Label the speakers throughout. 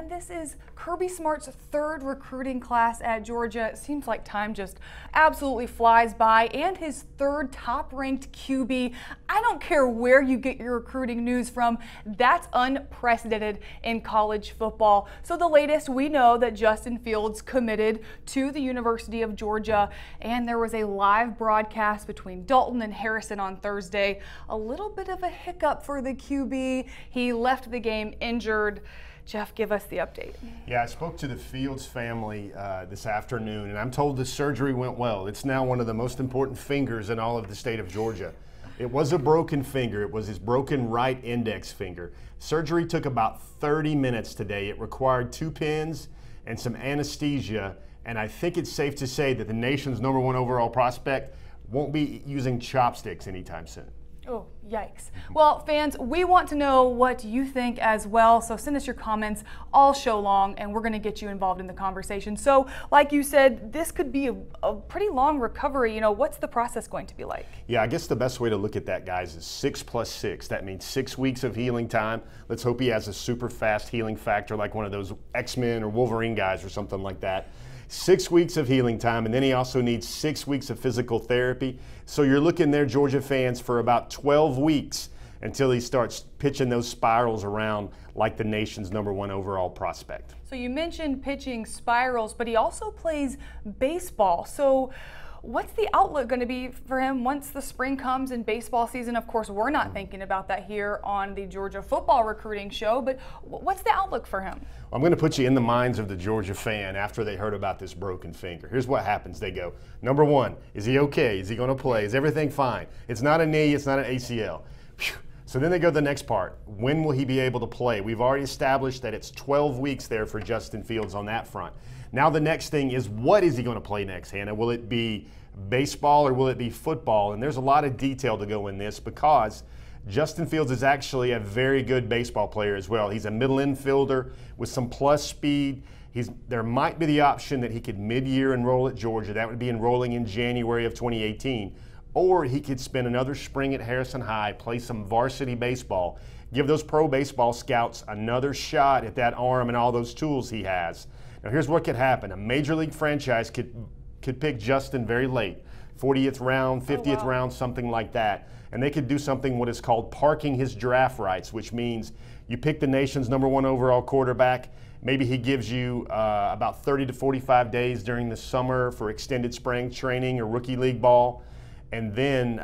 Speaker 1: and this is Kirby Smart's third recruiting class at Georgia. It seems like time just absolutely flies by, and his third top-ranked QB. I don't care where you get your recruiting news from, that's unprecedented in college football. So the latest, we know that Justin Fields committed to the University of Georgia, and there was a live broadcast between Dalton and Harrison on Thursday. A little bit of a hiccup for the QB. He left the game injured. Jeff, give us the update.
Speaker 2: Yeah, I spoke to the Fields family this afternoon, and I'm told the surgery went well. It's now one of the most important fingers in all of the state of Georgia. It was a broken finger. It was his broken right index finger. Surgery took about 30 minutes today. It required 2 pins and some anesthesia, and I think it's safe to say that the nation's #1 overall prospect won't be using chopsticks anytime soon.
Speaker 1: Oh, yikes. Well, fans, we want to know what you think as well, so send us your comments all show long, and we're going to get you involved in the conversation. So, like you said, this could be a pretty long recovery. You know, what's the process going to be like?
Speaker 2: Yeah, I guess the best way to look at that, guys, is 6 + 6. That means 6 weeks of healing time. Let's hope he has a super fast healing factor like one of those X-Men or Wolverine guys or something like that. 6 weeks of healing time, and then he also needs 6 weeks of physical therapy. So you're looking there, Georgia fans, for about 12 weeks until he starts pitching those spirals around like the nation's #1 overall prospect.
Speaker 1: So you mentioned pitching spirals, but he also plays baseball. So what's the outlook going to be for him once the spring comes and baseball season? Of course, we're not thinking about that here on the Georgia Football Recruiting Show, but what's the outlook for him?
Speaker 2: I'm going to put you in the minds of the Georgia fan after they heard about this broken finger. Here's what happens. They go, #1, is he okay? Is he going to play? Is everything fine? It's not a knee. It's not an ACL. Whew. So then they go to the next part. When will he be able to play? We've already established that it's 12 weeks there for Justin Fields on that front. Now the next thing is, what is he going to play next, Hannah? Will it be baseball or will it be football? And there's a lot of detail to go in this because Justin Fields is actually a very good baseball player as well. He's a middle infielder with some plus speed. There might be the option that he could mid-year enroll at Georgia. That would be enrolling in January of 2018. Or he could spend another spring at Harrison High, play some varsity baseball, give those pro baseball scouts another shot at that arm and all those tools he has. Now here's what could happen. A major league franchise could pick Justin very late, 40th round, 50th round, something like that. And they could do something what is called parking his draft rights, which means you pick the nation's #1 overall quarterback. Maybe he gives you about 30 to 45 days during the summer for extended spring training or rookie league ball. And then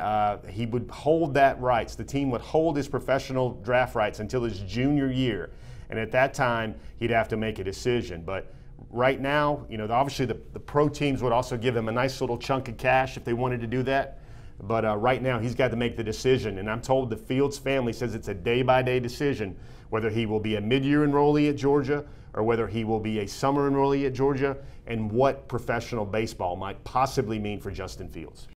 Speaker 2: he would hold that rights. The team would hold his professional draft rights until his junior year. And at that time, he'd have to make a decision. But right now, you know, obviously the pro teams would also give him a nice little chunk of cash if they wanted to do that. But right now, he's got to make the decision. And I'm told the Fields family says it's a day-by-day decision whether he will be a mid-year enrollee at Georgia or whether he will be a summer enrollee at Georgia, and what professional baseball might possibly mean for Justin Fields.